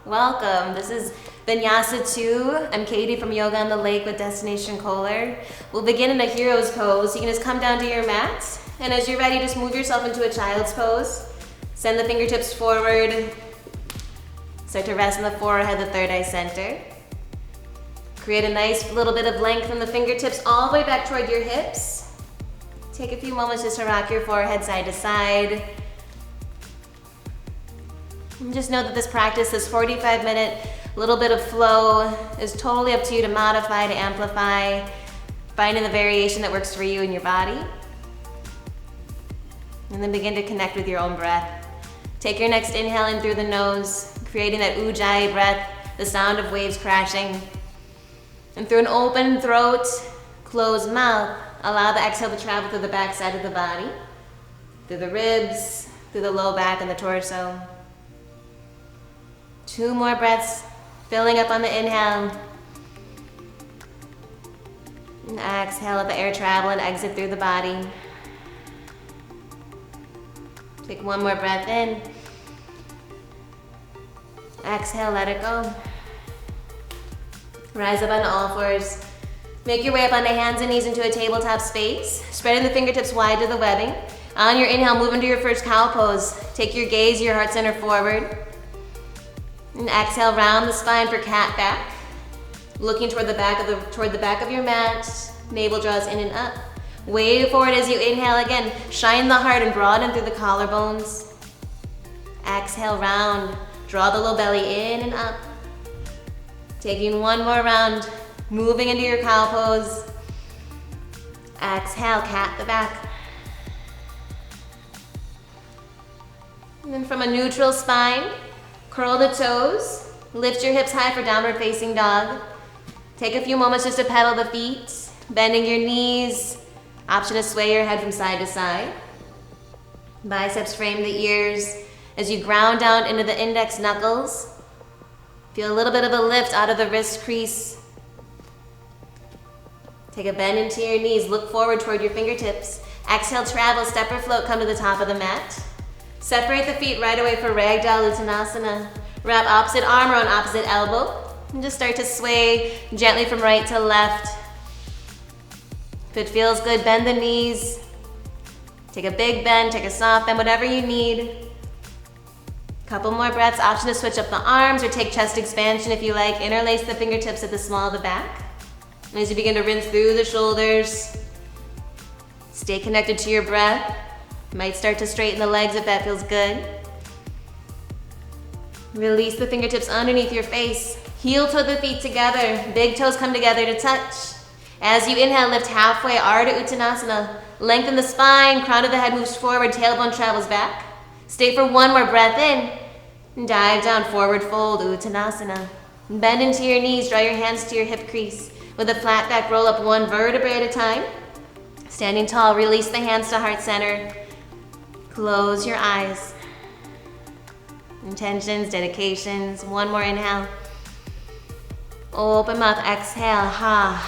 Welcome. This is Vinyasa 2. I'm Katie from Yoga on the Lake with Destination Kohler. We'll begin in a hero's pose. You can just come down to your mat, and as you're ready, just move yourself into a child's pose. Send the fingertips forward. Start to rest in the forehead, the third eye center. Create a nice little bit of length from the fingertips all the way back toward your hips. Take a few moments just to rock your forehead side to side. And just know that this practice, this 45-minute little bit of flow, is totally up to you to modify, to amplify, finding the variation that works for you and your body. And then begin to connect with your own breath. Take your next inhale in through the nose, creating that ujjayi breath, the sound of waves crashing. And through an open throat, closed mouth, allow the exhale to travel through the back side of the body, through the ribs, through the low back and the torso. 2 more breaths, filling up on the inhale. And exhale, let the air travel and exit through the body. Take 1 more breath in. Exhale, let it go. Rise up on all fours. Make your way up on the hands and knees into a tabletop space, spreading the fingertips wide to the webbing. On your inhale, move into your first cow pose. Take your gaze, your heart center forward. And exhale, round the spine for cat back. Looking toward the back of your mat. Navel draws in and up. Wave forward as you inhale again. Shine the heart and broaden through the collarbones. Exhale, round. Draw the low belly in and up. Taking 1 more round. Moving into your cow pose. Exhale, cat the back. And then from a neutral spine, curl the toes, lift your hips high for downward facing dog. Take a few moments just to pedal the feet, bending your knees. Option to sway your head from side to side. Biceps frame the ears as you ground down into the index knuckles. Feel a little bit of a lift out of the wrist crease. Take a bend into your knees, look forward toward your fingertips. Exhale, travel, step or float, come to the top of the mat. Separate the feet right away for Ragdoll Uttanasana. Wrap opposite arm around opposite elbow. And just start to sway gently from right to left. If it feels good, bend the knees. Take a big bend, take a soft bend, whatever you need. Couple more breaths. Option to switch up the arms or take chest expansion if you like. Interlace the fingertips at the small of the back. And as you begin to rinse through the shoulders, stay connected to your breath. Might start to straighten the legs if that feels good. Release the fingertips underneath your face. Heel toe the feet together. Big toes come together to touch. As you inhale, lift halfway, Ardha Uttanasana. Lengthen the spine, crown of the head moves forward, tailbone travels back. Stay for 1 more breath in. And dive down, forward fold, Uttanasana. Bend into your knees, draw your hands to your hip crease. With a flat back, roll up 1 vertebrae at a time. Standing tall, release the hands to heart center. Close your eyes. Intentions, dedications. 1 more inhale. Open mouth, exhale. Ha.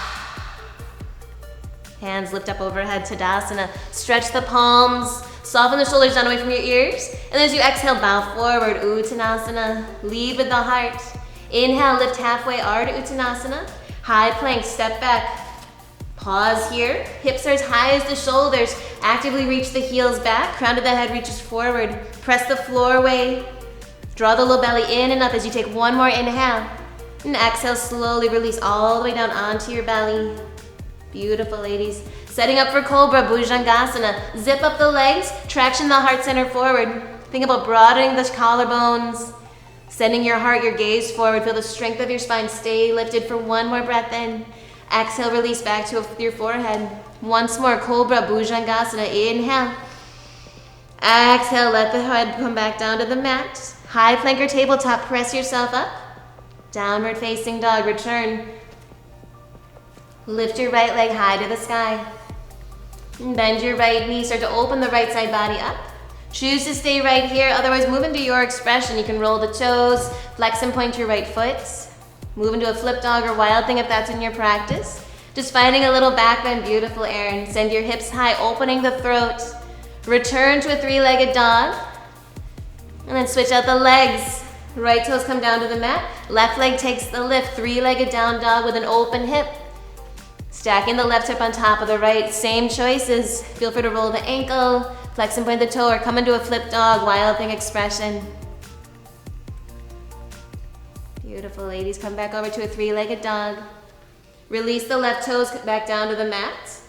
Hands lift up overhead, Tadasana. Stretch the palms. Soften the shoulders down away from your ears. And as you exhale, bow forward, Uttanasana. Lead with the heart. Inhale, lift halfway, Ardha Uttanasana. High plank, step back. Pause here. Hips are as high as the shoulders. Actively reach the heels back. Crown of the head reaches forward. Press the floor away. Draw the low belly in and up as you take 1 more inhale. And exhale, slowly release all the way down onto your belly. Beautiful, ladies. Setting up for Cobra, Bhujangasana. Zip up the legs. Traction the heart center forward. Think about broadening the collarbones. Sending your heart, your gaze forward. Feel the strength of your spine. Stay lifted for 1 more breath in. Exhale, release back to your forehead. Once more, Cobra, Bhujangasana. Inhale. Exhale, let the head come back down to the mat. High plank or tabletop, press yourself up. Downward facing dog, return. Lift your right leg high to the sky. Bend your right knee, start to open the right side body up. Choose to stay right here, otherwise move into your expression. You can roll the toes, flex and point your right foot. Move into a flip dog or wild thing if that's in your practice. Just finding a little back bend, beautiful, Erin. Send your hips high, opening the throat. Return to a 3-legged dog. And then switch out the legs. Right toes come down to the mat. Left leg takes the lift. Three-legged down dog with an open hip. Stacking the left hip on top of the right. Same choices. Feel free to roll the ankle, flex and point the toe, or come into a flip dog, wild thing expression. Beautiful, ladies. Come back over to a three-legged dog. Release the left toes back down to the mat.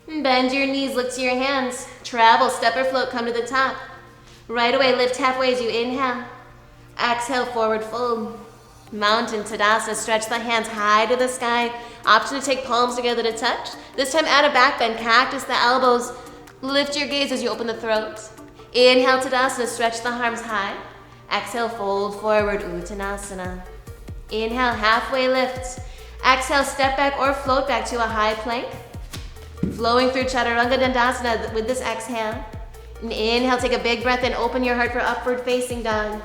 Bend your knees, look to your hands. Travel, step or float, come to the top. Right away, lift halfway as you inhale. Exhale, forward fold. Mountain Tadasana, stretch the hands high to the sky. Option to take palms together to touch. This time add a back bend, cactus the elbows. Lift your gaze as you open the throat. Inhale Tadasana, stretch the arms high. Exhale, fold forward, Uttanasana. Inhale, halfway lift. Exhale, step back or float back to a high plank. Flowing through Chaturanga Dandasana with this exhale. And inhale, take a big breath in, open your heart for upward facing dog.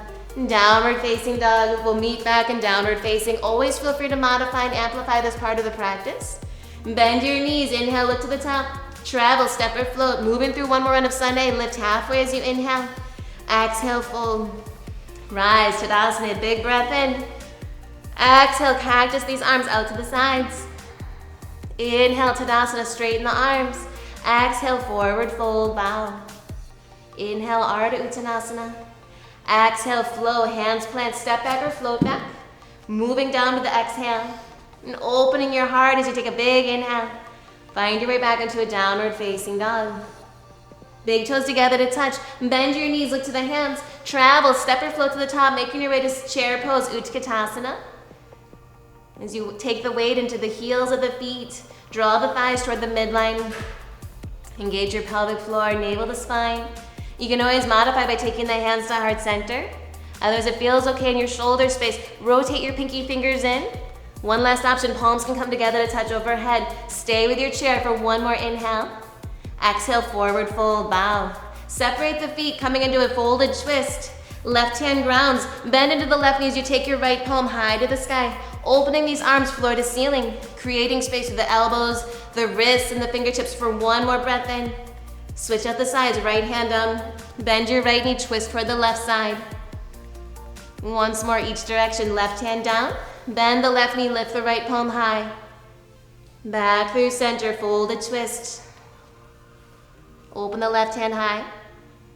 Downward facing dog, we'll meet back in downward facing. Always feel free to modify and amplify this part of the practice. Bend your knees, inhale, look to the top. Travel, step or float, moving through one more run of Sunday. Lift halfway as you inhale. Exhale, fold. Rise, Tadasana, big breath in. Exhale, cactus these arms out to the sides. Inhale, Tadasana, straighten the arms. Exhale, forward fold, bow. Inhale, Ardha Uttanasana. Exhale, flow, hands plant, step back or float back. Moving down to the exhale. And opening your heart as you take a big inhale. Find your way back into a downward facing dog. Big toes together to touch. Bend your knees, look to the hands. Travel, step or float to the top, making your way to chair pose, Utkatasana. As you take the weight into the heels of the feet, draw the thighs toward the midline. Engage your pelvic floor, navel to spine. You can always modify by taking the hands to heart center. Otherwise, it feels okay in your shoulder space. Rotate your pinky fingers in. One last option, palms can come together to touch overhead. Stay with your chair for one more inhale. Exhale, forward fold, bow. Separate the feet, coming into a folded twist. Left hand grounds, bend into the left knee as you take your right palm high to the sky. Opening these arms floor to ceiling, creating space with the elbows, the wrists, and the fingertips for one more breath in. Switch out the sides, right hand down. Bend your right knee, twist toward the left side. Once more, each direction, left hand down. Bend the left knee, lift the right palm high. Back through center, fold a twist. Open the left hand high.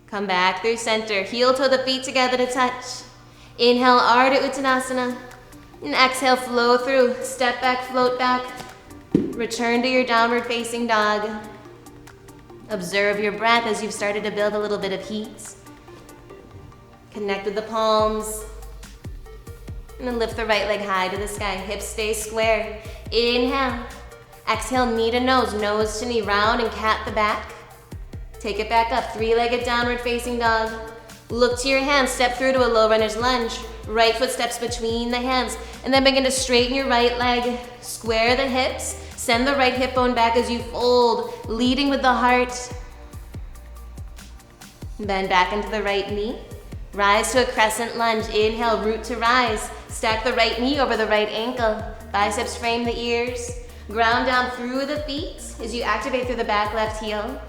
Come back through center, heel toe the feet together to touch. Inhale, Ardha Uttanasana. And exhale, flow through, step back, float back. Return to your downward facing dog. Observe your breath as you've started to build a little bit of heat. Connect with the palms. And then lift the right leg high to the sky. Hips stay square. Inhale. Exhale, knee to nose, nose to knee, round and cat the back. Take it back up, three-legged downward facing dog. Look to your hands, step through to a low runner's lunge. Right foot steps between the hands. And then begin to straighten your right leg. Square the hips. Send the right hip bone back as you fold, leading with the heart. Bend back into the right knee. Rise to a crescent lunge. Inhale, root to rise. Stack the right knee over the right ankle. Biceps frame the ears. Ground down through the feet as you activate through the back left heel.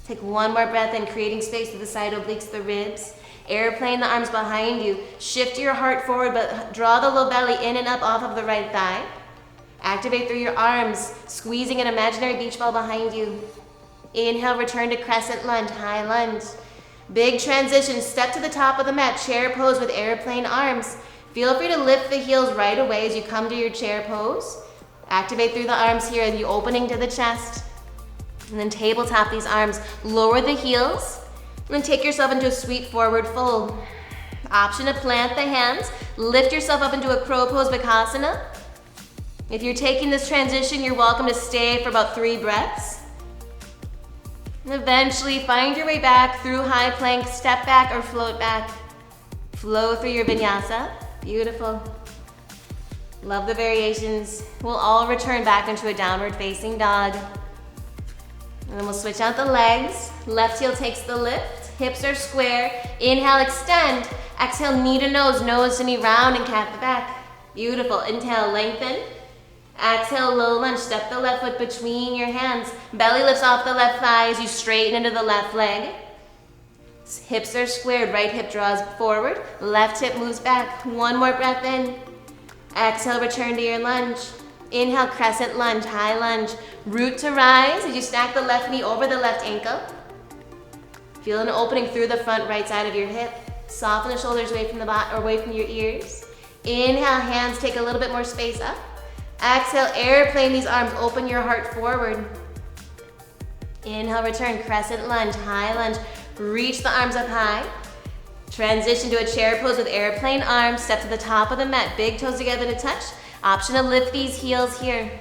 Take one more breath in, creating space to the side obliques, the ribs. Airplane the arms behind you. Shift your heart forward, but draw the low belly in and up off of the right thigh. Activate through your arms, squeezing an imaginary beach ball behind you. Inhale, return to crescent lunge, high lunge. Big transition, step to the top of the mat, chair pose with airplane arms. Feel free to lift the heels right away as you come to your chair pose. Activate through the arms here as you opening to the chest. And then tabletop these arms, lower the heels, and then take yourself into a sweet forward fold. Option to plant the hands, lift yourself up into a crow pose, Vikasana. If you're taking this transition, you're welcome to stay for about 3 breaths. And eventually find your way back through high plank, step back or float back. Flow through your vinyasa. Beautiful. Love the variations. We'll all return back into a downward facing dog. And then we'll switch out the legs. Left heel takes the lift. Hips are square. Inhale, extend. Exhale, knee to nose to knee, round and cat the back. Beautiful. Inhale, lengthen. Exhale, low lunge. Step the left foot between your hands. Belly lifts off the left thigh as you straighten into the left leg. Hips are squared, right hip draws forward, left hip moves back. One more breath in. Exhale, return to your lunge. Inhale, crescent lunge, high lunge. Root to rise as you stack the left knee over the left ankle. Feel an opening through the front right side of your hip. Soften the shoulders away from the bottom or away from your ears. Inhale, hands take a little bit more space up. Exhale, airplane these arms, open your heart forward. Inhale, return, crescent lunge, high lunge. Reach the arms up high. Transition to a chair pose with airplane arms. Step to the top of the mat, big toes together to touch. Option to lift these heels here.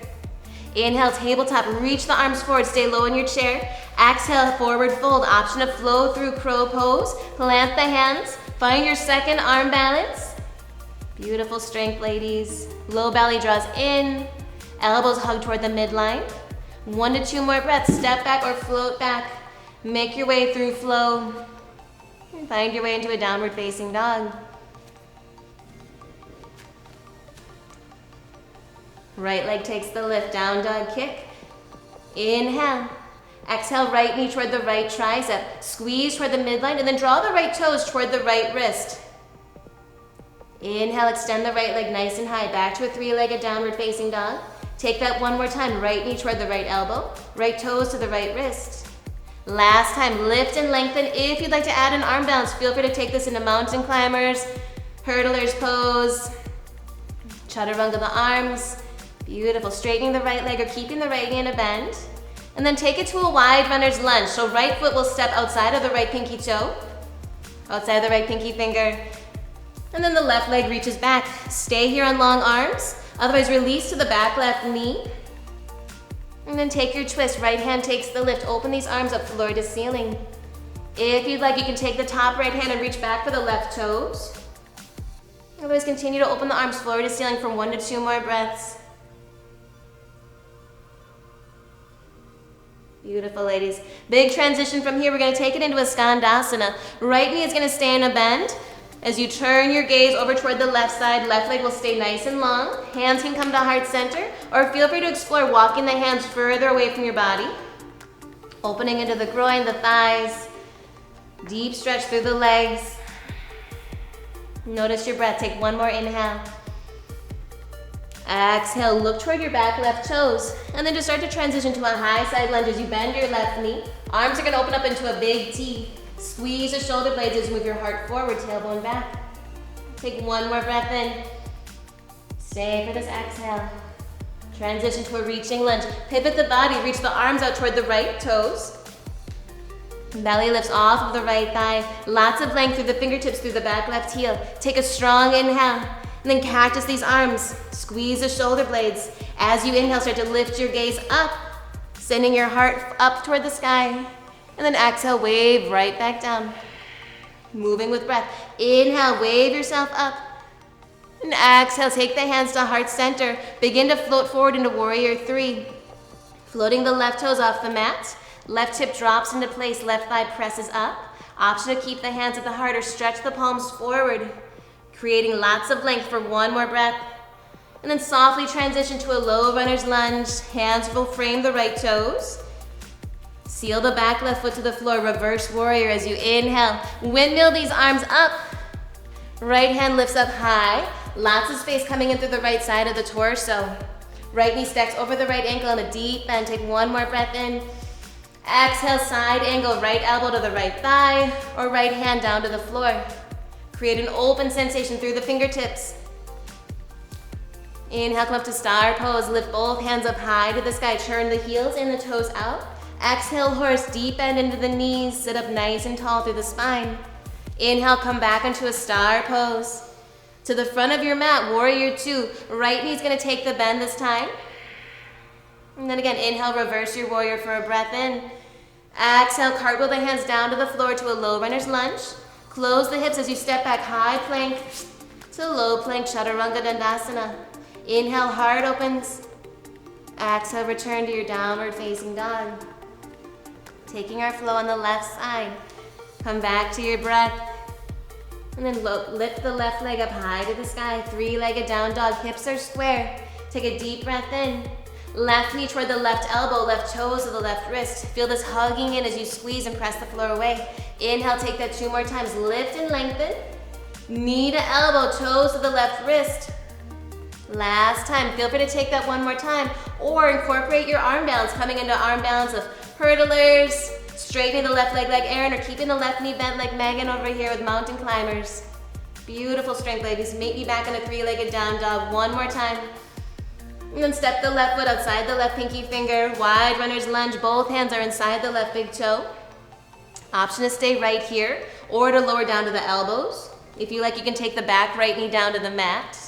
Inhale, tabletop, reach the arms forward, stay low in your chair. Exhale, forward fold, option to flow through crow pose. Plant the hands, find your second arm balance. Beautiful strength, ladies. Low belly draws in, elbows hug toward the midline. 1 to 2 more breaths, step back or float back. Make your way through flow. And find your way into a downward facing dog. Right leg takes the lift, down dog kick. Inhale. Exhale, right knee toward the right tricep. Squeeze toward the midline and then draw the right toes toward the right wrist. Inhale, extend the right leg nice and high. Back to a 3-legged downward facing dog. Take that one more time. Right knee toward the right elbow. Right toes to the right wrist. Last time, lift and lengthen. If you'd like to add an arm balance, feel free to take this into mountain climbers, hurdlers pose, chaturanga the arms. Beautiful. Straightening the right leg or keeping the right knee in a bend. And then take it to a wide runner's lunge. So right foot will step outside of the right pinky toe, outside the right pinky finger. And then the left leg reaches back. Stay here on long arms. Otherwise, release to the back left knee. And then take your twist. Right hand takes the lift. Open these arms up floor to ceiling. If you'd like, you can take the top right hand and reach back for the left toes. Otherwise, continue to open the arms floor to ceiling for 1 to 2 more breaths. Beautiful, ladies. Big transition from here. We're going to take it into a skandasana. Right knee is going to stay in a bend. As you turn your gaze over toward the left side, left leg will stay nice and long. Hands can come to heart center, or feel free to explore walking the hands further away from your body. Opening into the groin, the thighs. Deep stretch through the legs. Notice your breath. Take one more inhale. Exhale, look toward your back left toes. And then just start to transition to a high side lunge as you bend your left knee. Arms are going to open up into a big T. Squeeze the shoulder blades as you move your heart forward, tailbone back. Take one more breath in. Stay for this exhale. Transition to a reaching lunge. Pivot the body, reach the arms out toward the right toes. Belly lifts off of the right thigh. Lots of length through the fingertips, through the back left heel. Take a strong inhale. And then cactus these arms. Squeeze the shoulder blades. As you inhale, start to lift your gaze up, sending your heart up toward the sky. And then exhale, wave right back down. Moving with breath. Inhale, wave yourself up. And exhale, take the hands to heart center. Begin to float forward into warrior 3. Floating the left toes off the mat. Left hip drops into place, left thigh presses up. Option to keep the hands at the heart or stretch the palms forward. Creating lots of length for one more breath. And then softly transition to a low runner's lunge. Hands will frame the right toes. Seal the back left foot to the floor. Reverse warrior as you inhale. Windmill these arms up. Right hand lifts up high. Lots of space coming in through the right side of the torso. Right knee stacks over the right ankle in a deep bend. Take one more breath in. Exhale, side angle, right elbow to the right thigh or right hand down to the floor. Create an open sensation through the fingertips. Inhale, come up to star pose. Lift both hands up high to the sky. Turn the heels and the toes out. Exhale, horse, deep bend into the knees. Sit up nice and tall through the spine. Inhale, come back into a star pose. To the front of your mat, warrior 2. Right knee's gonna take the bend this time. And then again, inhale, reverse your warrior for a breath in. Exhale, cartwheel the hands down to the floor to a low runner's lunge. Close the hips as you step back, high plank to low plank, chaturanga dandasana. Inhale, heart opens. Exhale, return to your downward facing dog. Taking our flow on the left side. Come back to your breath. And then lift the left leg up high to the sky. 3-legged down dog, hips are square. Take a deep breath in. Left knee toward the left elbow, left toes to the left wrist. Feel this hugging in as you squeeze and press the floor away. Inhale, take that 2 more times. Lift and lengthen. Knee to elbow, toes to the left wrist. Last time. Feel free to take that 1 more time or incorporate your arm balance, coming into arm balance of hurdlers, straightening the left leg like Erin, or keeping the left knee bent like Megan over here with mountain climbers. Beautiful strength, ladies. Meet me back in a 3-legged down dog 1 more time. And then step the left foot outside the left pinky finger. Wide runner's lunge. Both hands are inside the left big toe. Option to stay right here or to lower down to the elbows. If you like, you can take the back right knee down to the mat.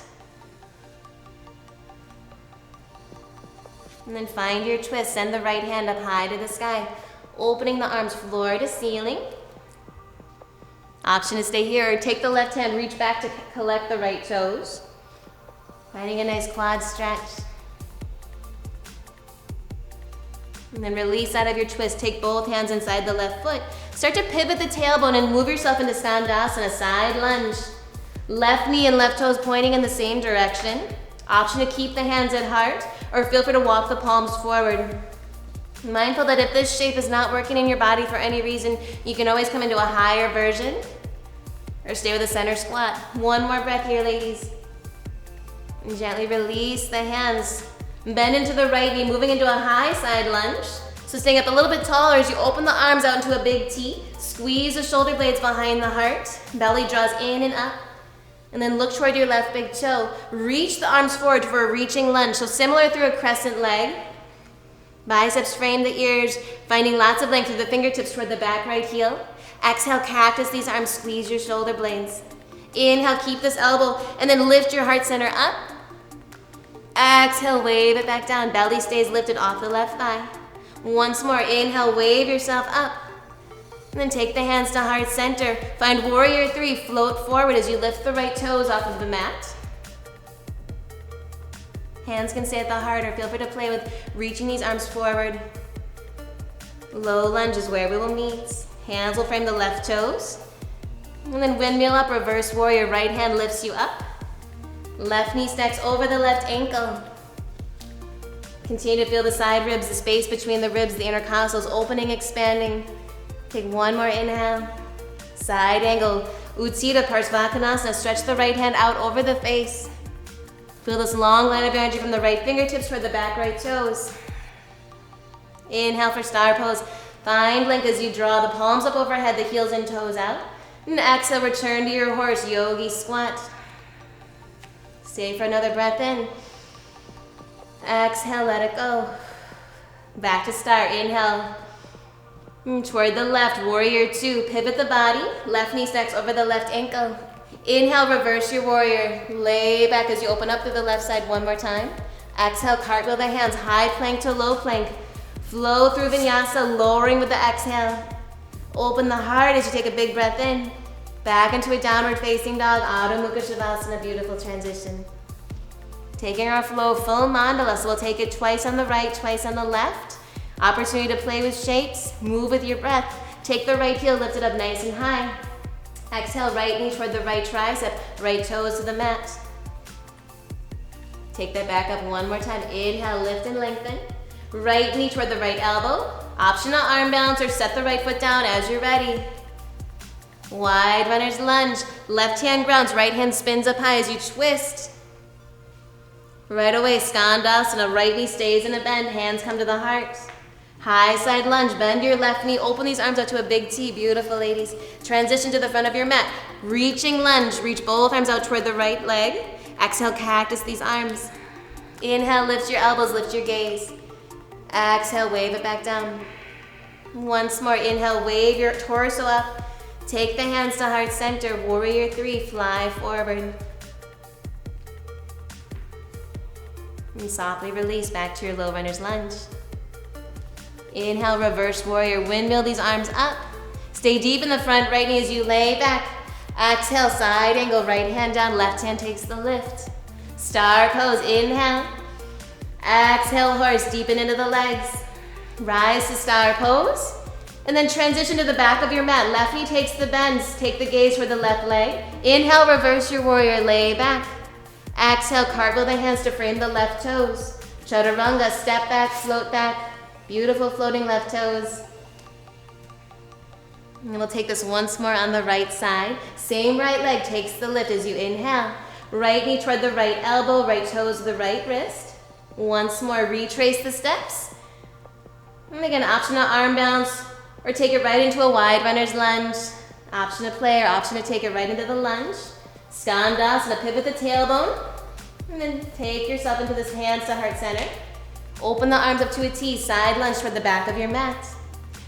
And then find your twist. Send the right hand up high to the sky. Opening the arms floor to ceiling. Option to stay here or take the left hand, reach back to collect the right toes. Finding a nice quad stretch. And then release out of your twist. Take both hands inside the left foot. Start to pivot the tailbone and move yourself into Skandasana, side lunge. Left knee and left toes pointing in the same direction. Option to keep the hands at heart or feel free to walk the palms forward. Mindful that if this shape is not working in your body for any reason, you can always come into a higher version or stay with a center squat. 1 more breath here, ladies. And gently release the hands. Bend into the right knee, moving into a high side lunge. So staying up a little bit taller as you open the arms out into a big T. Squeeze the shoulder blades behind the heart. Belly draws in and up. And then look toward your left big toe. Reach the arms forward for a reaching lunge. So similar through a crescent leg. Biceps frame the ears, finding lots of length through the fingertips toward the back right heel. Exhale, cactus these arms, squeeze your shoulder blades. Inhale, keep this elbow, and then lift your heart center up. Exhale, wave it back down. Belly stays lifted off the left thigh. Once more, inhale, wave yourself up. And then take the hands to heart center. Find warrior 3, float forward as you lift the right toes off of the mat. Hands can stay at the heart or feel free to play with reaching these arms forward. Low lunge is where we will meet. Hands will frame the left toes. And then windmill up, reverse warrior. Right hand lifts you up. Left knee stacks over the left ankle. Continue to feel the side ribs, the space between the ribs, the intercostals opening, expanding. Take 1 more inhale. Side angle, Utthita Parsvakonasana. Stretch the right hand out over the face. Feel this long line of energy from the right fingertips toward the back right toes. Inhale for star pose. Find length as you draw the palms up overhead, the heels and toes out. And exhale, return to your horse, yogi squat. Stay for another breath in. Exhale, let it go. Back to star, inhale. Toward the left, warrior 2. Pivot the body, left knee stacks over the left ankle. Inhale, reverse your warrior. Lay back as you open up through the left side 1 more time. Exhale, cartwheel the hands, high plank to low plank. Flow through Vinyasa, lowering with the exhale. Open the heart as you take a big breath in. Back into a downward facing dog, Adho Mukha Shavasana, beautiful transition. Taking our flow full mandala, so we'll take it twice on the right, twice on the left. Opportunity to play with shapes, move with your breath. Take the right heel, lift it up nice and high. Exhale, right knee toward the right tricep, right toes to the mat. Take that back up 1 more time. Inhale, lift and lengthen. Right knee toward the right elbow. Optional arm balance or set the right foot down as you're ready. Wide runner's lunge. Left hand grounds, right hand spins up high as you twist. Right away, Skandasana, right knee stays in a bend, hands come to the heart. High side lunge, bend your left knee, open these arms out to a big T. Beautiful, ladies. Transition to the front of your mat. Reaching lunge, reach both arms out toward the right leg. Exhale, cactus these arms. Inhale, lift your elbows, lift your gaze. Exhale, wave it back down. Once more, inhale, wave your torso up. Take the hands to heart center, warrior 3, fly forward. And softly release back to your low runner's lunge. Inhale, reverse warrior, windmill these arms up. Stay deep in the front right knee as you lay back. Exhale, side angle, right hand down, left hand takes the lift. Star pose, inhale. Exhale, horse, deepen into the legs. Rise to star pose. And then transition to the back of your mat. Left knee takes the bends, take the gaze for the left leg. Inhale, reverse your warrior, lay back. Exhale, cartwheel the hands to frame the left toes. Chaturanga, step back, float back. Beautiful floating left toes. And we'll take this once more on the right side. Same right leg takes the lift as you inhale. Right knee toward the right elbow, right toes to the right wrist. Once more, retrace the steps. And again, option to arm bounce or take it right into a wide runner's lunge. Option to play or option to take it right into the lunge. Skandasana, pivot the tailbone. And then take yourself into this hands to heart center. Open the arms up to a T, side lunge toward the back of your mat.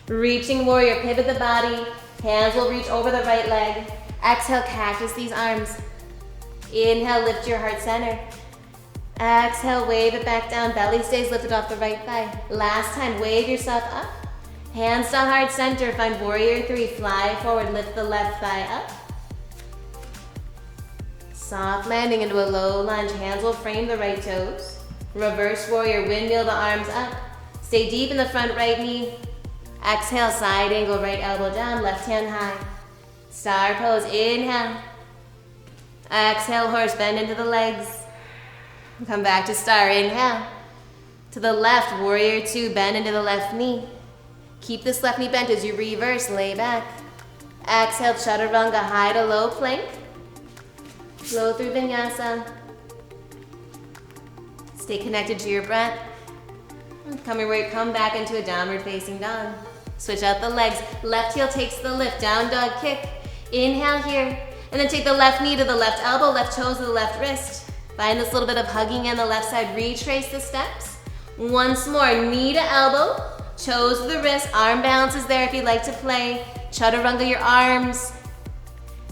Reaching warrior, pivot the body. Hands will reach over the right leg. Exhale, cactus these arms. Inhale, lift your heart center. Exhale, wave it back down. Belly stays lifted off the right thigh. Last time, wave yourself up. Hands to heart center. Find warrior 3. Fly forward, lift the left thigh up. Soft landing into a low lunge. Hands will frame the right toes. Reverse warrior, windmill the arms up. Stay deep in the front right knee. Exhale, side angle, right elbow down, left hand high. Star pose, inhale. Exhale, horse, bend into the legs. Come back to star, inhale. To the left, warrior 2, bend into the left knee. Keep this left knee bent as you reverse, lay back. Exhale, chaturanga, high to low plank. Flow through vinyasa. Stay connected to your breath. Come back into a downward facing dog. Switch out the legs. Left heel takes the lift, down dog kick. Inhale here. And then take the left knee to the left elbow, left toes to the left wrist. Find this little bit of hugging on the left side. Retrace the steps. Once more, knee to elbow, toes to the wrist. Arm balance is there if you'd like to play. Chaturanga your arms.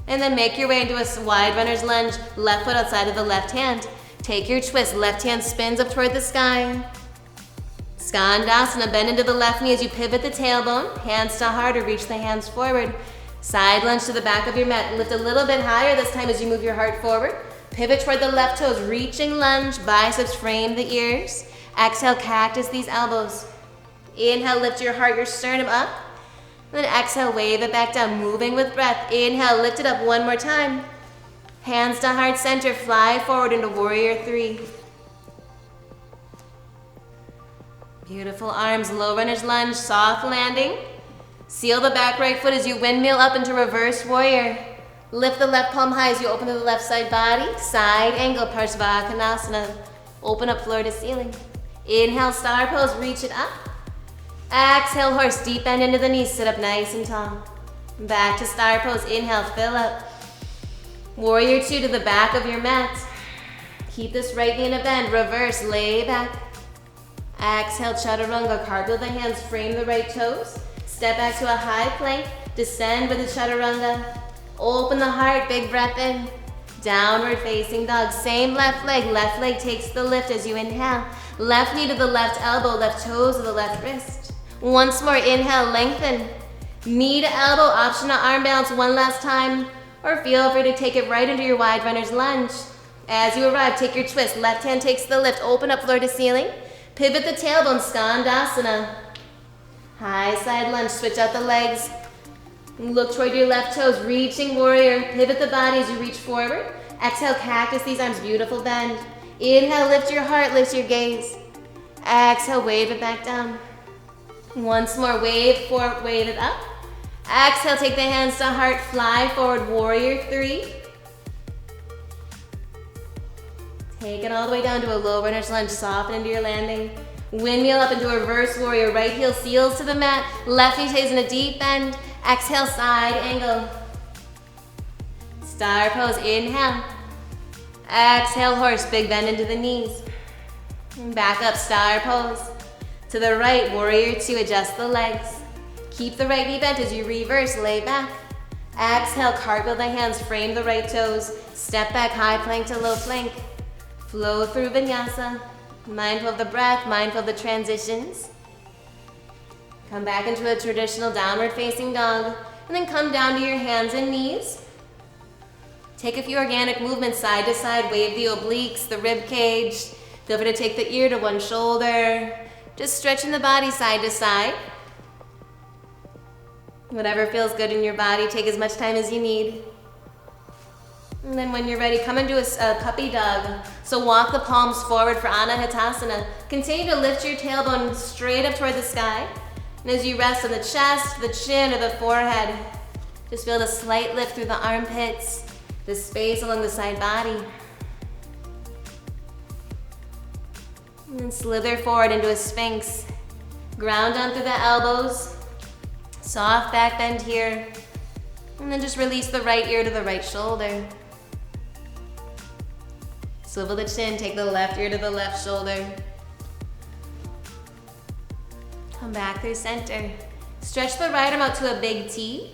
And then make your way into a wide runner's lunge. Left foot outside of the left hand. Take your twist. Left hand spins up toward the sky. Skandasana, bend into the left knee as you pivot the tailbone. Hands to heart or reach the hands forward. Side lunge to the back of your mat. Lift a little bit higher this time as you move your heart forward. Pivot toward the left toes, reaching lunge. Biceps frame the ears. Exhale, cactus these elbows. Inhale, lift your heart, your sternum up. Then exhale, wave it back down, moving with breath. Inhale, lift it up one more time. Hands to heart center, fly forward into warrior 3. Beautiful arms, low runner's lunge, soft landing. Seal the back right foot as you windmill up into reverse warrior. Lift the left palm high as you open to the left side body. Side angle, Parsvakonasana. Open up floor to ceiling. Inhale, star pose, reach it up. Exhale, horse, deep bend into the knees, sit up nice and tall. Back to star pose, inhale, fill up. Warrior 2 to the back of your mat. Keep this right knee in a bend, reverse, lay back. Exhale, chaturanga, cartwheel the hands, frame the right toes. Step back to a high plank, descend with the chaturanga. Open the heart, big breath in. Downward facing dog, same left leg takes the lift as you inhale. Left knee to the left elbow, left toes to the left wrist. Once more, inhale, lengthen. Knee to elbow, option to arm balance one last time, or feel free to take it right into your wide runner's lunge. As you arrive, take your twist. Left hand takes the lift, open up floor to ceiling. Pivot the tailbone, Skandasana. High side lunge, switch out the legs. Look toward your left toes, reaching warrior. Pivot the body as you reach forward. Exhale, cactus these arms, beautiful bend. Inhale, lift your heart, lift your gaze. Exhale, wave it back down. Once more, wave it up. Exhale, take the hands to heart, fly forward, warrior 3. Take it all the way down to a low runner's lunge, soften into your landing. Windmill up into a reverse warrior, right heel seals to the mat, left knee stays in a deep bend. Exhale, side angle. Star pose, inhale. Exhale, horse, big bend into the knees. Back up, star pose. To the right, warrior 2, adjust the legs. Keep the right knee bent as you reverse, lay back. Exhale, cartwheel the hands, frame the right toes. Step back, high plank to low plank. Flow through vinyasa. Mindful of the breath, mindful of the transitions. Come back into a traditional downward facing dog, and then come down to your hands and knees. Take a few organic movements side to side, wave the obliques, the rib cage. Feel free to take the ear to one shoulder. Just stretching the body side to side. Whatever feels good in your body, take as much time as you need. And then when you're ready, come into a puppy dog. So walk the palms forward for Anahatasana. Continue to lift your tailbone straight up toward the sky. And as you rest on the chest, the chin, or the forehead, just feel the slight lift through the armpits, the space along the side body. And then slither forward into a sphinx. Ground down through the elbows. Soft back bend here. And then just release the right ear to the right shoulder. Swivel the chin, take the left ear to the left shoulder. Come back through center. Stretch the right arm out to a big T.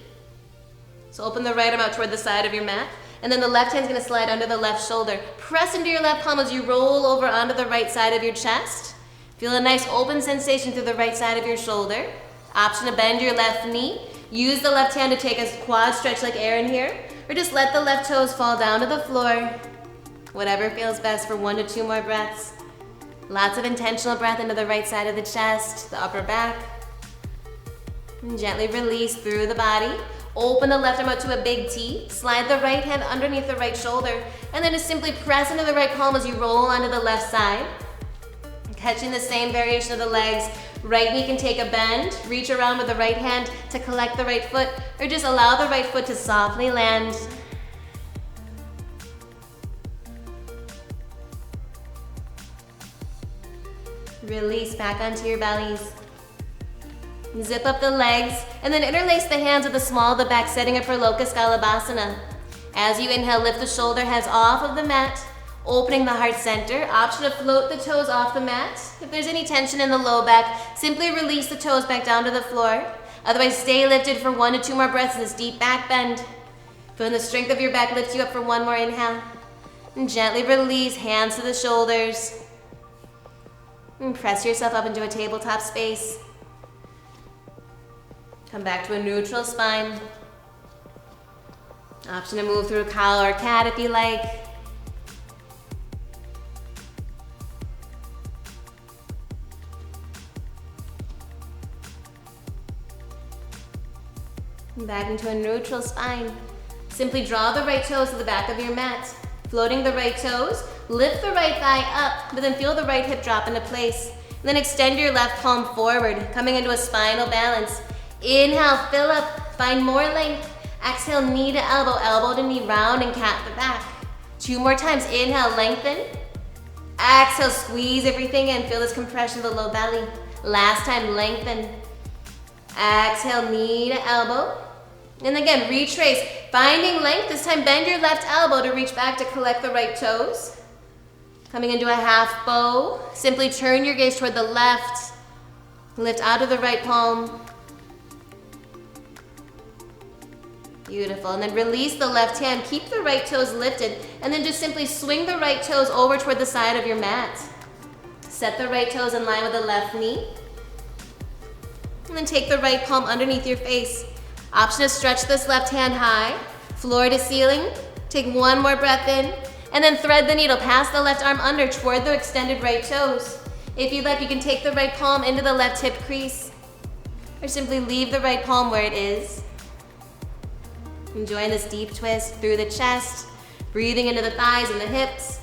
So open the right arm out toward the side of your mat. And then the left hand's gonna slide under the left shoulder. Press into your left palm as you roll over onto the right side of your chest. Feel a nice open sensation through the right side of your shoulder. Option to bend your left knee. Use the left hand to take a quad stretch like Erin here. Or just let the left toes fall down to the floor. Whatever feels best for 1 to 2 more breaths. Lots of intentional breath into the right side of the chest, the upper back. And gently release through the body. Open the left arm out to a big T. Slide the right hand underneath the right shoulder. And then just simply press into the right palm as you roll onto the left side. Catching the same variation of the legs. Right knee can take a bend. Reach around with the right hand to collect the right foot. Or just allow the right foot to softly land. Release back onto your bellies. Zip up the legs, and then interlace the hands with the small of the back, setting up for Loka Skalabhasana. As you inhale, lift the shoulder heads off of the mat, opening the heart center. Option to float the toes off the mat. If there's any tension in the low back, simply release the toes back down to the floor. Otherwise, stay lifted for 1 to 2 more breaths in this deep back bend. Feeling the strength of your back lift you up for 1 more inhale. And gently release, hands to the shoulders. And press yourself up into a tabletop space. Come back to a neutral spine. Option to move through cow or cat if you like. Back into a neutral spine. Simply draw the right toes to the back of your mat. Floating the right toes, lift the right thigh up, but then feel the right hip drop into place. And then extend your left palm forward, coming into a spinal balance. Inhale, fill up, find more length. Exhale, knee to elbow, elbow to knee, round and cat the back. 2 more times, inhale, lengthen. Exhale, squeeze everything in, feel this compression of the low belly. Last time, lengthen. Exhale, knee to elbow. And again, retrace, finding length. This time, bend your left elbow to reach back to collect the right toes. Coming into a half bow. Simply turn your gaze toward the left. Lift out of the right palm. Beautiful, and then release the left hand. Keep the right toes lifted, and then just simply swing the right toes over toward the side of your mat. Set the right toes in line with the left knee. And then take the right palm underneath your face. Option to stretch this left hand high, floor to ceiling. Take 1 more breath in, and then thread the needle past the left arm under toward the extended right toes. If you'd like, you can take the right palm into the left hip crease, or simply leave the right palm where it is. Enjoying this deep twist through the chest, breathing into the thighs and the hips.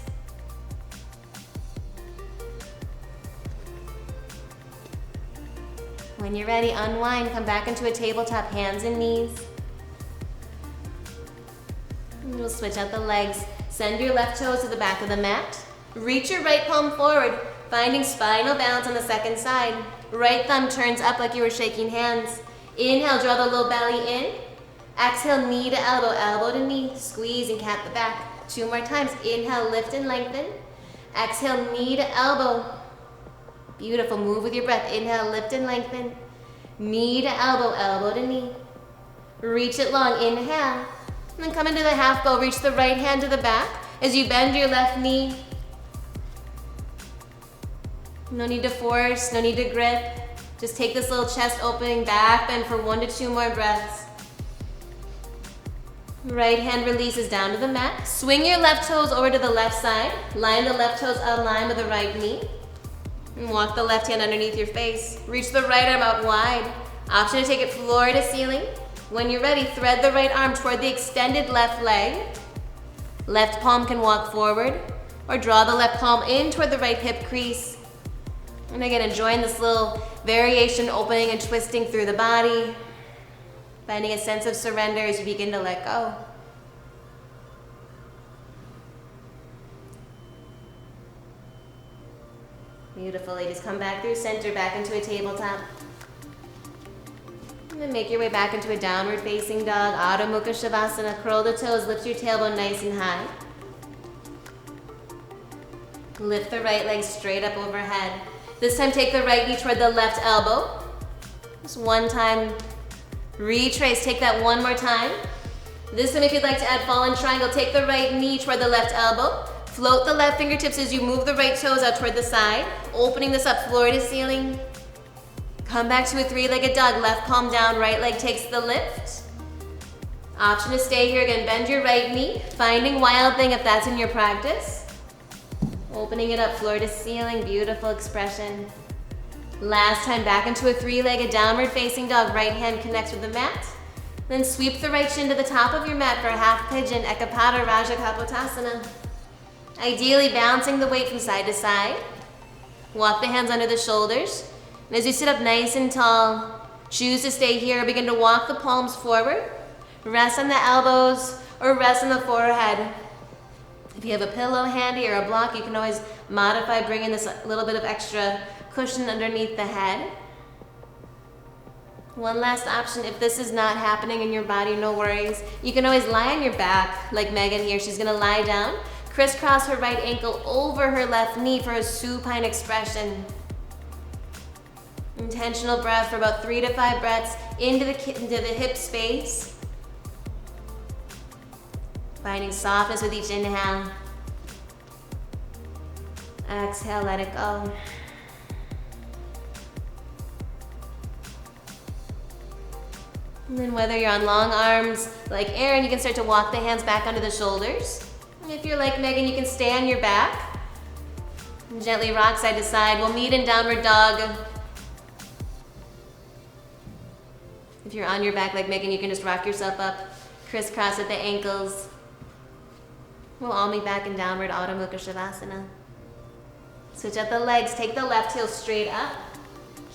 When you're ready, unwind, come back into a tabletop, hands and knees. And we'll switch out the legs. Send your left toes to the back of the mat. Reach your right palm forward, finding spinal balance on the second side. Right thumb turns up like you were shaking hands. Inhale, draw the low belly in. Exhale, knee to elbow, elbow to knee. Squeeze and cat the back. 2 more times. Inhale, lift and lengthen. Exhale, knee to elbow. Beautiful, move with your breath. Inhale, lift and lengthen. Knee to elbow, elbow to knee. Reach it long, inhale. And then come into the half bow, reach the right hand to the back as you bend your left knee. No need to force, no need to grip. Just take this little chest opening back bend for 1 to 2 more breaths. Right hand releases down to the mat. Swing your left toes over to the left side. Line the left toes on line with the right knee. And walk the left hand underneath your face. Reach the right arm out wide. Option to take it floor to ceiling. When you're ready, thread the right arm toward the extended left leg. Left palm can walk forward, or draw the left palm in toward the right hip crease. And again, enjoying this little variation, opening and twisting through the body. Finding a sense of surrender as you begin to let go. Beautiful, ladies. Come back through center, back into a tabletop. And then make your way back into a downward facing dog. Adho Mukha Shavasana. Curl the toes, lift your tailbone nice and high. Lift the right leg straight up overhead. This time take the right knee toward the left elbow. Just one time. Retrace, take that one more time. This time if you'd like to add fallen triangle, take the right knee toward the left elbow. Float the left fingertips as you move the right toes out toward the side, opening this up floor to ceiling. Come back to a three-legged dog, left palm down, right leg takes the lift. Option to stay here again, bend your right knee, finding wild thing if that's in your practice. Opening it up floor to ceiling, beautiful expression. Last time back into a three-legged downward facing dog, right hand connects with the mat. Then sweep the right shin to the top of your mat for a half pigeon, Ekapada Raja Kapotasana. Ideally balancing the weight from side to side. Walk the hands under the shoulders. And as you sit up nice and tall, choose to stay here. Begin to walk the palms forward. Rest on the elbows or rest on the forehead. If you have a pillow handy or a block, you can always modify, bringing this little bit of extra cushion underneath the head. One last option, if this is not happening in your body, no worries. You can always lie on your back, like Megan here. She's gonna lie down. Crisscross her right ankle over her left knee for a supine expression. Intentional breath for about 3 to 5 breaths into the hip space. Finding softness with each inhale. Exhale, let it go. And then whether you're on long arms like Erin, you can start to walk the hands back onto the shoulders. If you're like Megan, you can stay on your back. And gently rock side to side. We'll meet in downward dog. If you're on your back like Megan, you can just rock yourself up, crisscross at the ankles. We'll all meet back in downward Adho Mukha Shavasana. Switch up the legs, take the left heel straight up.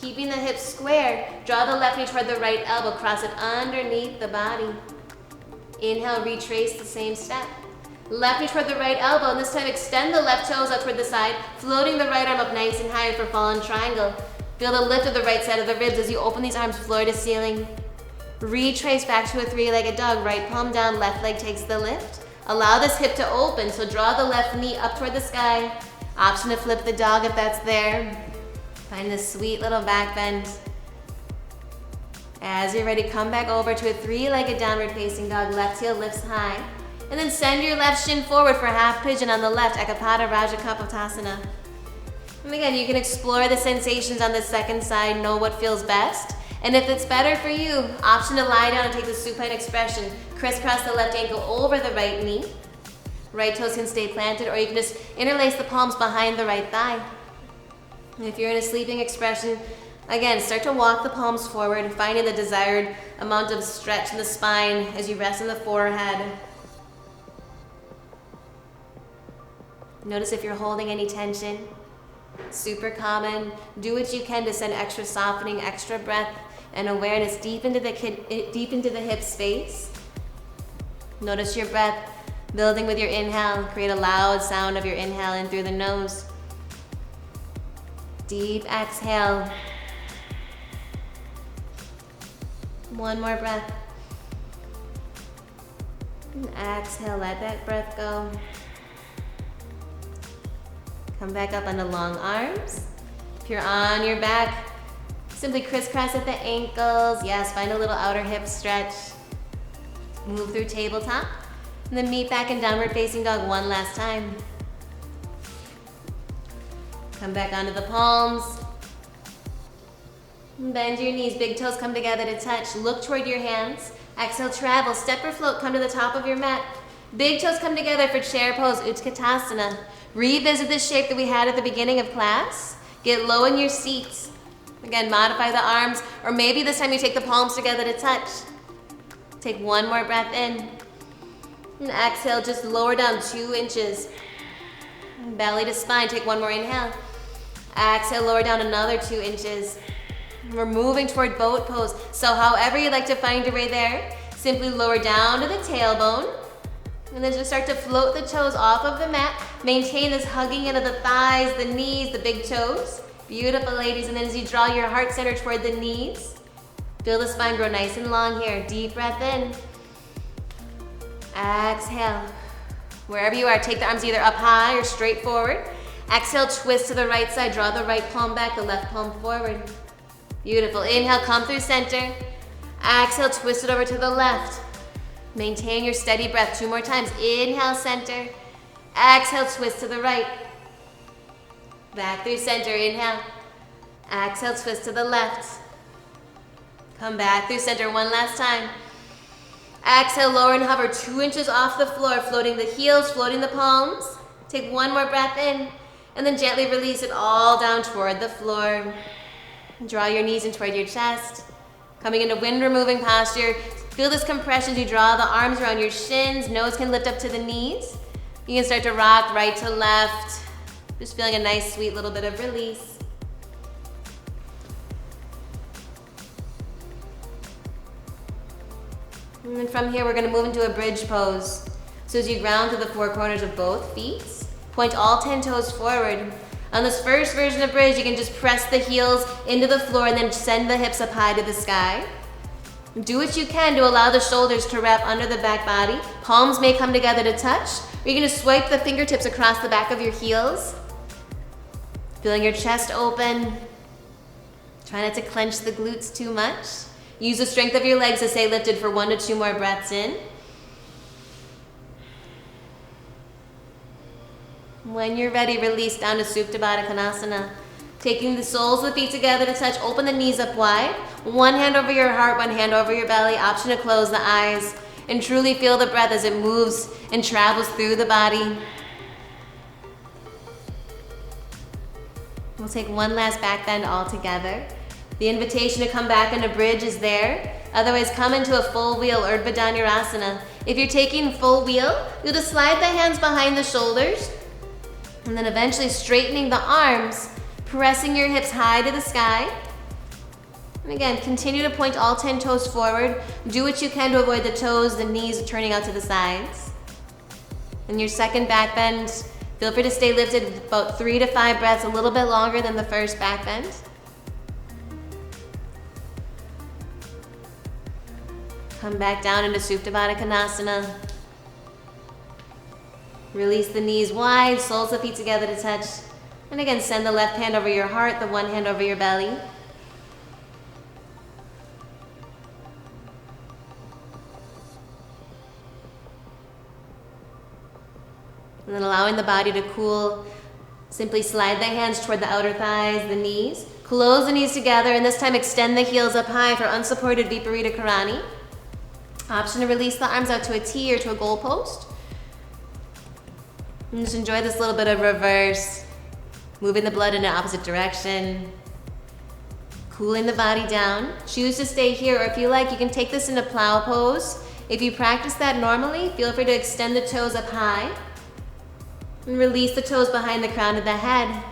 Keeping the hips square, draw the left knee toward the right elbow, cross it underneath the body. Inhale, retrace the same step. Left knee toward the right elbow, and this time extend the left toes out toward the side, floating the right arm up nice and high for fallen triangle. Feel the lift of the right side of the ribs as you open these arms floor to ceiling. Retrace back to a three-legged dog, right palm down, left leg takes the lift. Allow this hip to open, so draw the left knee up toward the sky. Option to flip the dog if that's there. Find this sweet little back bend. As you're ready, come back over to a three-legged downward facing dog, left heel lifts high. And then send your left shin forward for half pigeon on the left, Ekapada Raja Kapotasana. And again, you can explore the sensations on the second side, know what feels best. And if it's better for you, option to lie down and take the supine expression. Crisscross the left ankle over the right knee. Right toes can stay planted, or you can just interlace the palms behind the right thigh. And if you're in a sleeping expression, again, start to walk the palms forward, finding the desired amount of stretch in the spine as you rest on the forehead. Notice if you're holding any tension. Super common. Do what you can to send extra softening, extra breath and awareness deep into the hip space. Notice your breath building with your inhale. Create a loud sound of your inhale in through the nose. Deep exhale. One more breath. And exhale, let that breath go. Come back up onto long arms. If you're on your back, simply crisscross at the ankles. Yes, find a little outer hip stretch. Move through tabletop. And then meet back in downward facing dog one last time. Come back onto the palms. Bend your knees, big toes come together to touch. Look toward your hands. Exhale, travel, step or float, come to the top of your mat. Big toes come together for chair pose, Utkatasana. Revisit this shape that we had at the beginning of class. Get low in your seats. Again, modify the arms, or maybe this time you take the palms together to touch. Take one more breath in. And exhale, just lower down 2 inches. Belly to spine, take one more inhale. Exhale, lower down another 2 inches. We're moving toward boat pose. So however you like to find your way there, simply lower down to the tailbone. And then just start to float the toes off of the mat. Maintain this hugging into the thighs, the knees, the big toes. Beautiful, ladies. And then as you draw your heart center toward the knees, feel the spine grow nice and long here. Deep breath in. Exhale. Wherever you are, take the arms either up high or straight forward. Exhale, twist to the right side. Draw the right palm back, the left palm forward. Beautiful. Inhale, come through center. Exhale, twist it over to the left. Maintain your steady breath 2 more times. Inhale, center. Exhale, twist to the right. Back through center, inhale. Exhale, twist to the left. Come back through center 1 last time. Exhale, lower and hover 2 inches off the floor, floating the heels, floating the palms. Take 1 more breath in, and then gently release it all down toward the floor. Draw your knees in toward your chest. Coming into wind removing posture. Feel this compression as you draw the arms around your shins. Nose can lift up to the knees. You can start to rock right to left. Just feeling a nice, sweet little bit of release. And then from here, we're going to move into a bridge pose. So as you ground to the 4 corners of both feet, point all 10 toes forward. On this first version of bridge, you can just press the heels into the floor and then send the hips up high to the sky. Do what you can to allow the shoulders to wrap under the back body. Palms may come together to touch. Or you're going to swipe the fingertips across the back of your heels. Feeling your chest open. Try not to clench the glutes too much. Use the strength of your legs to stay lifted for 1 to 2 more breaths in. When you're ready, release down to Supta Baddha Konasana. Taking the soles of the feet together to touch, open the knees up wide. 1 hand over your heart, 1 hand over your belly. Option to close the eyes and truly feel the breath as it moves and travels through the body. We'll take 1 last back bend all together. The invitation to come back into bridge is there. Otherwise, come into a full wheel, Urdhva Dhanurasana. If you're taking full wheel, you'll just slide the hands behind the shoulders and then eventually straightening the arms, pressing your hips high to the sky. And again, continue to point all 10 toes forward. Do what you can to avoid the toes, the knees turning out to the sides. And your second back bend, feel free to stay lifted about 3 to 5 breaths, a little bit longer than the first back bend. Come back down into Supta Baddha Konasana. Release the knees wide, soles of the feet together to touch. And again, send the left hand over your heart, the 1 hand over your belly. And then allowing the body to cool, simply slide the hands toward the outer thighs, the knees. Close the knees together, and this time extend the heels up high for unsupported Viparita Karani. Option to release the arms out to a T or to a goal post. And just enjoy this little bit of reverse, moving the blood in the opposite direction, cooling the body down. Choose to stay here, or if you like, you can take this into plow pose. If you practice that normally, feel free to extend the toes up high and release the toes behind the crown of the head.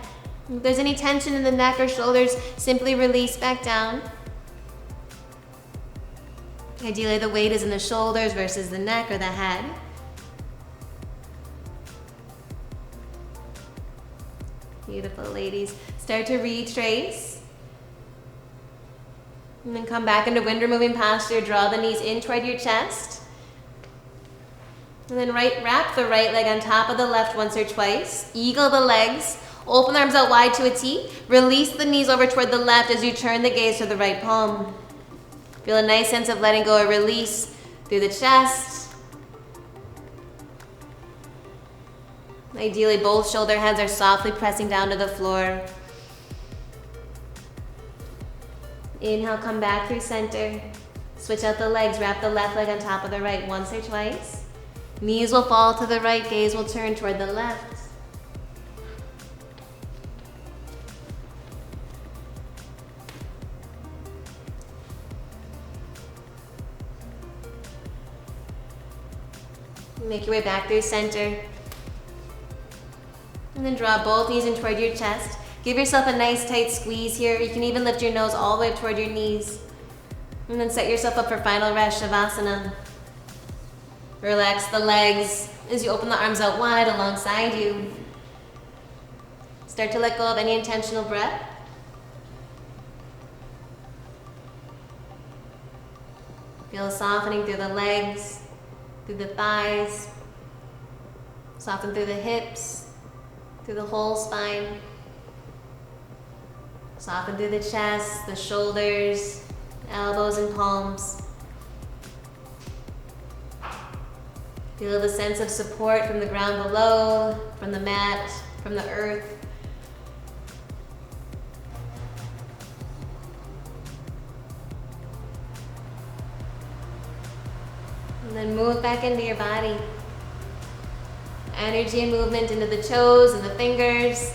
If there's any tension in the neck or shoulders, simply release back down. Ideally, the weight is in the shoulders versus the neck or the head. Beautiful, ladies. Start to retrace. And then come back into wind removing posture. Draw the knees in toward your chest. And then wrap the right leg on top of the left once or twice. Eagle the legs. Open the arms out wide to a T. Release the knees over toward the left as you turn the gaze to the right palm. Feel a nice sense of letting go or release through the chest. Ideally, both shoulder heads are softly pressing down to the floor. Inhale, come back through center. Switch out the legs, wrap the left leg on top of the right once or twice. Knees will fall to the right, gaze will turn toward the left. Make your way back through center. And then draw both knees in toward your chest. Give yourself a nice tight squeeze here. You can even lift your nose all the way up toward your knees. And then set yourself up for final rest, Savasana. Relax the legs as you open the arms out wide alongside you. Start to let go of any intentional breath. Feel softening through the legs, through the thighs. Soften through the hips, through the whole spine. Soften through the chest, the shoulders, elbows and palms. Feel the sense of support from the ground below, from the mat, from the earth. And then move back into your body. Energy and movement into the toes and the fingers.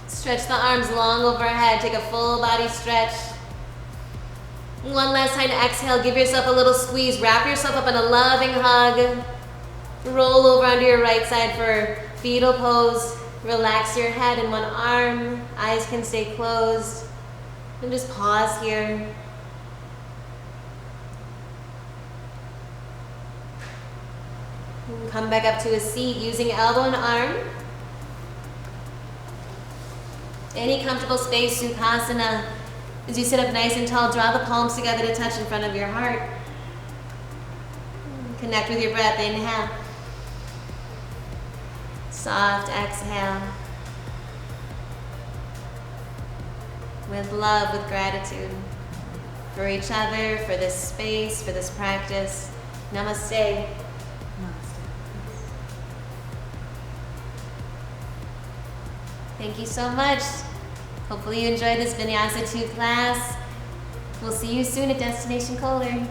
Stretch the arms long overhead. Take a full body stretch. One last time to exhale. Give yourself a little squeeze. Wrap yourself up in a loving hug. Roll over onto your right side for fetal pose. Relax your head in one arm. Eyes can stay closed. And just pause here. Come back up to a seat using elbow and arm. Any comfortable space, Sukhasana. As you sit up nice and tall, draw the palms together to touch in front of your heart. Connect with your breath. Inhale. Soft exhale. With love, with gratitude for each other, for this space, for this practice. Namaste. Thank you so much. Hopefully you enjoyed this Vinyasa 2 class. We'll see you soon at Destination Kohler.